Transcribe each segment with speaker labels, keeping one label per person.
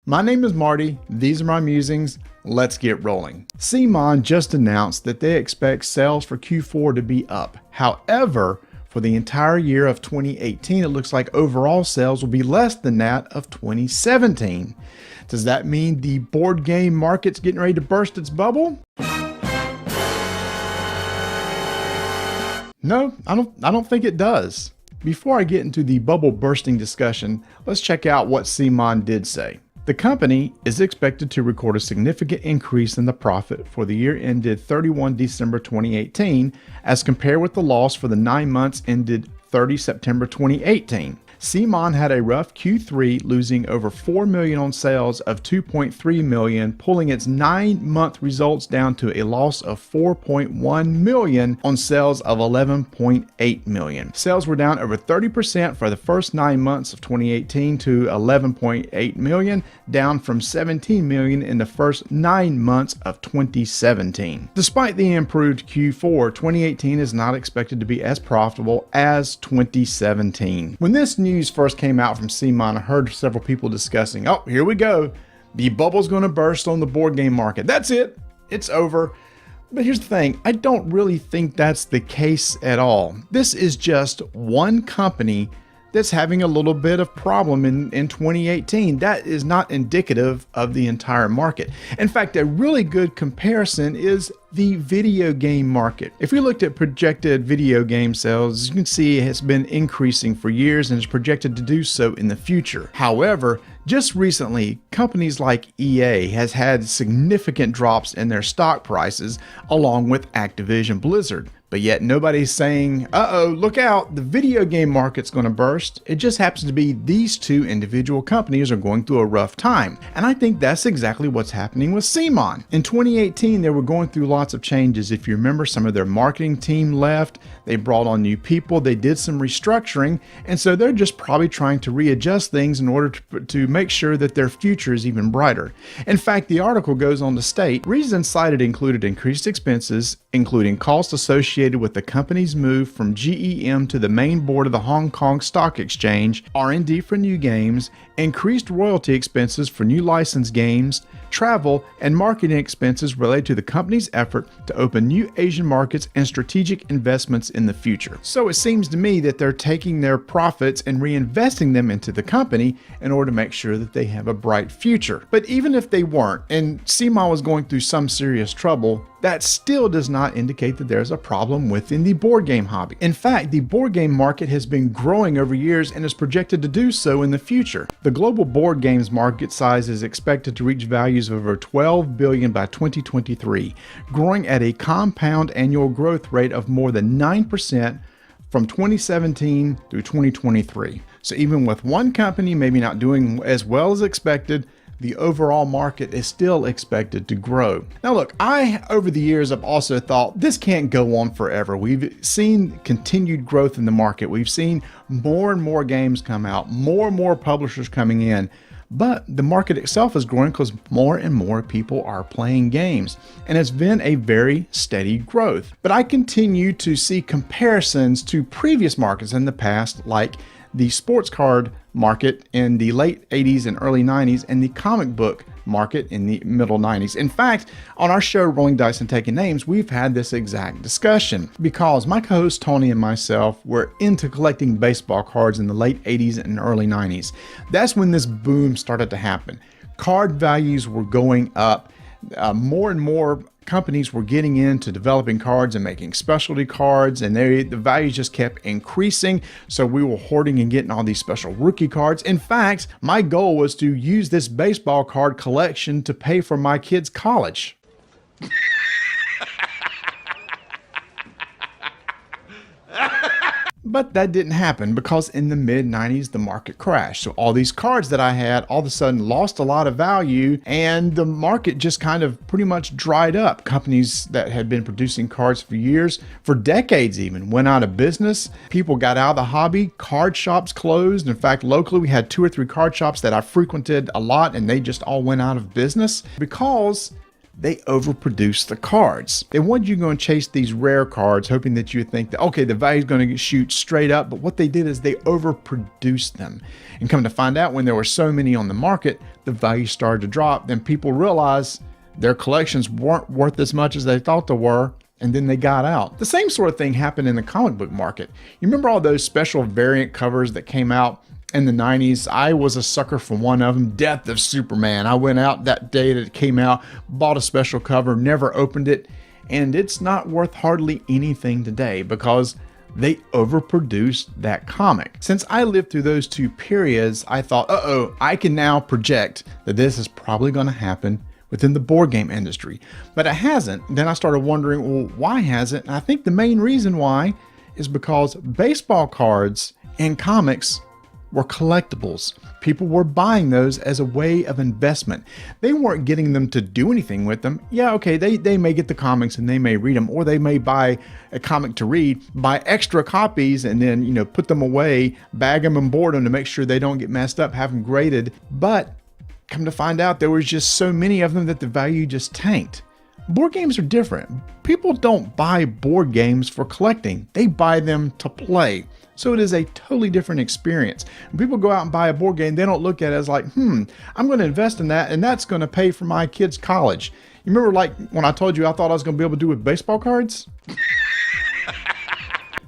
Speaker 1: My name is Marty, these are my musings, let's get rolling. Cmon just announced that they expect sales for Q4 to be up. However, for the entire year of 2018, it looks like overall sales will be less than that of 2017. Does that mean the board game market's getting ready to burst its bubble? No, I don't think it does. Before I get into the bubble bursting discussion, let's check out what Cmon did say. The company is expected to record a significant increase in the profit for the year ended 31 December 2018 as compared with the loss for the 9 months ended 30 September 2018. Cmon had a rough Q3, losing over $4 million on sales of $2.3 million, pulling its 9-month results down to a loss of $4.1 million on sales of $11.8 million. Sales were down over 30% for the first 9 months of 2018 to $11.8 million, down from $17 million in the first 9 months of 2017. Despite the improved Q4, 2018 is not expected to be as profitable as 2017. When this news first came out from Cmon, I heard several people discussing, oh, here we go. The bubble's going to burst on the board game market. That's it. It's over. But here's the thing. I don't really think that's the case at all. This is just one company that's having a little bit of problem in 2018. That is not indicative of the entire market. In fact, a really good comparison is the video game market. If we looked at projected video game sales, you can see it has been increasing for years and is projected to do so in the future. However, just recently, companies like EA has had significant drops in their stock prices along with Activision Blizzard. But yet nobody's saying, uh-oh, look out, the video game market's going to burst. It just happens to be these two individual companies are going through a rough time. And I think that's exactly what's happening with Cmon. In 2018, they were going through lots of changes. If you remember, some of their marketing team left, they brought on new people, they did some restructuring, and so they're just probably trying to readjust things in order to make sure that their future is even brighter. In fact, the article goes on to state, reasons cited included increased expenses, including costs associated with the company's move from GEM to the main board of the Hong Kong Stock Exchange, R&D for new games, increased royalty expenses for new licensed games, travel, and marketing expenses related to the company's effort to open new Asian markets and strategic investments in the future. So it seems to me that they're taking their profits and reinvesting them into the company in order to make sure that they have a bright future. But even if they weren't, and Cmon was going through some serious trouble, that still does not indicate that there's a problem within the board game hobby. In fact, the board game market has been growing over years and is projected to do so in the future. The global board games market size is expected to reach values of over $12 billion by 2023, growing at a compound annual growth rate of more than 9% from 2017 through 2023. So even with one company maybe not doing as well as expected, the overall market is still expected to grow. Now look, I over the years have also thought this can't go on forever. We've seen continued growth in the market. We've seen more and more games come out, more and more publishers coming in. But the market itself is growing because more and more people are playing games, and it's been a very steady growth. But I continue to see comparisons to previous markets in the past, like the sports card market in the late 80s and early 90s, and the comic book market in the middle 90s. In fact, on our show, Rolling Dice and Taking Names, we've had this exact discussion because my co-host Tony and myself were into collecting baseball cards in the late 80s and early 90s. That's when this boom started to happen. Card values were going up. More and more companies were getting into developing cards and making specialty cards, and the values just kept increasing. So we were hoarding and getting all these special rookie cards. In fact, my goal was to use this baseball card collection to pay for my kids' college. But that didn't happen because in the mid-90s, the market crashed. So all these cards that I had all of a sudden lost a lot of value, and the market just kind of pretty much dried up. Companies that had been producing cards for years, for decades even, went out of business. People got out of the hobby. Card shops closed. In fact, locally, we had 2 or 3 card shops that I frequented a lot, and they just all went out of business because they overproduce the cards. They want you to go and chase these rare cards, hoping that you think that, okay, the value is going to shoot straight up. But what they did is they overproduced them. And come to find out, when there were so many on the market, the value started to drop. Then people realized their collections weren't worth as much as they thought they were. And then they got out. The same sort of thing happened in the comic book market. You remember all those special variant covers that came out in the 90s? I was a sucker for one of them, Death of Superman. I went out that day that it came out, bought a special cover, never opened it, and it's not worth hardly anything today because they overproduced that comic. Since I lived through those two periods, I thought, I can now project that this is probably going to happen within the board game industry. But it hasn't. Then I started wondering, well, why hasn't? And I think the main reason why is because baseball cards and comics were collectibles. People were buying those as a way of investment. They weren't getting them to do anything with them. Yeah, okay, they may get the comics and they may read them, or they may buy a comic to read, buy extra copies and then, put them away, bag them and board them to make sure they don't get messed up, have them graded. But come to find out, there was just so many of them that the value just tanked. Board games are different. People don't buy board games for collecting. They buy them to play. So it is a totally different experience. When people go out and buy a board game, they don't look at it as like, I'm going to invest in that and that's going to pay for my kids' college. You remember like when I told you I thought I was going to be able to do with baseball cards?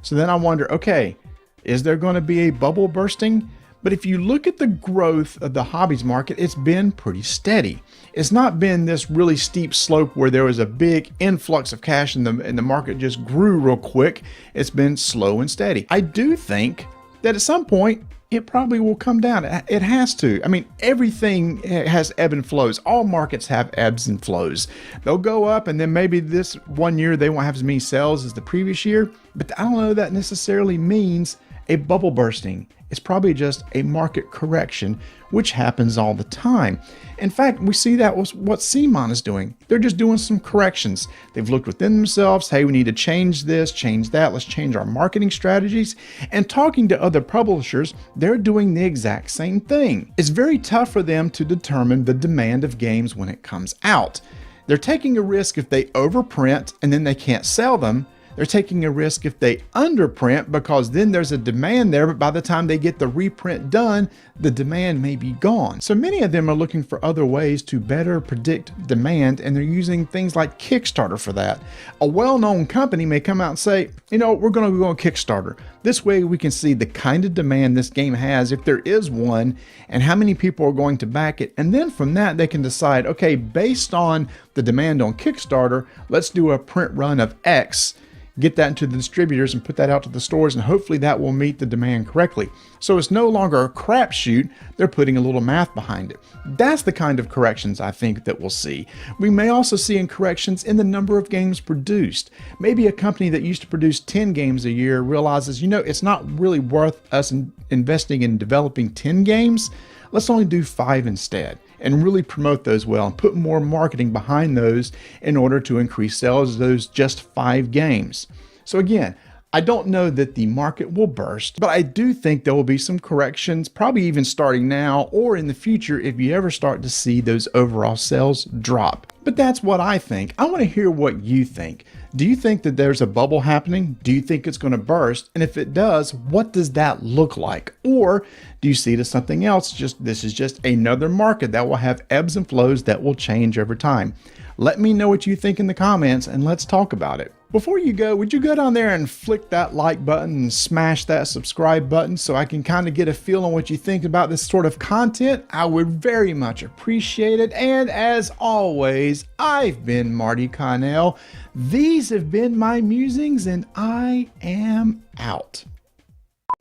Speaker 1: So then I wonder, okay, is there going to be a bubble bursting? But if you look at the growth of the hobbies market, it's been pretty steady. It's not been this really steep slope where there was a big influx of cash and the market just grew real quick. It's been slow and steady. I do think that at some point, it probably will come down. It has to. I mean, everything has ebb and flows. All markets have ebbs and flows. They'll go up and then maybe this one year they won't have as many sales as the previous year. But I don't know that necessarily means a bubble bursting. It's probably just a market correction, which happens all the time. In fact, we see that was what Cmon is doing. They're just doing some corrections. They've looked within themselves. Hey, we need to change this, change that. Let's change our marketing strategies. And talking to other publishers, they're doing the exact same thing. It's very tough for them to determine the demand of games when it comes out. They're taking a risk if they overprint and then they can't sell them. They're taking a risk if they underprint because then there's a demand there, but by the time they get the reprint done, the demand may be gone. So many of them are looking for other ways to better predict demand, and they're using things like Kickstarter for that. A well-known company may come out and say, we're going to go on Kickstarter. This way we can see the kind of demand this game has, if there is one, and how many people are going to back it. And then from that, they can decide, okay, based on the demand on Kickstarter, let's do a print run of X, get that into the distributors and put that out to the stores, and hopefully that will meet the demand correctly. So it's no longer a crapshoot, they're putting a little math behind it. That's the kind of corrections I think that we'll see. We may also see corrections in the number of games produced. Maybe a company that used to produce 10 games a year realizes, it's not really worth us investing in developing 10 games. Let's only do 5 instead, and really promote those well and put more marketing behind those in order to increase sales of those just 5 games. So again, I don't know that the market will burst, but I do think there will be some corrections, probably even starting now or in the future if you ever start to see those overall sales drop. But that's what I think. I want to hear what you think. Do you think that there's a bubble happening? Do you think it's going to burst? And if it does, what does that look like? Or do you see it as something else? This is just another market that will have ebbs and flows that will change over time. Let me know what you think in the comments and let's talk about it. Before you go, would you go down there and flick that like button and smash that subscribe button so I can kind of get a feel on what you think about this sort of content? I would very much appreciate it. And as always, I've been Marty Connell. These have been my musings and I am out.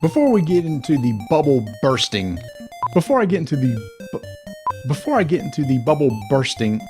Speaker 1: Before we get into the bubble bursting, before I get into the bubble busting,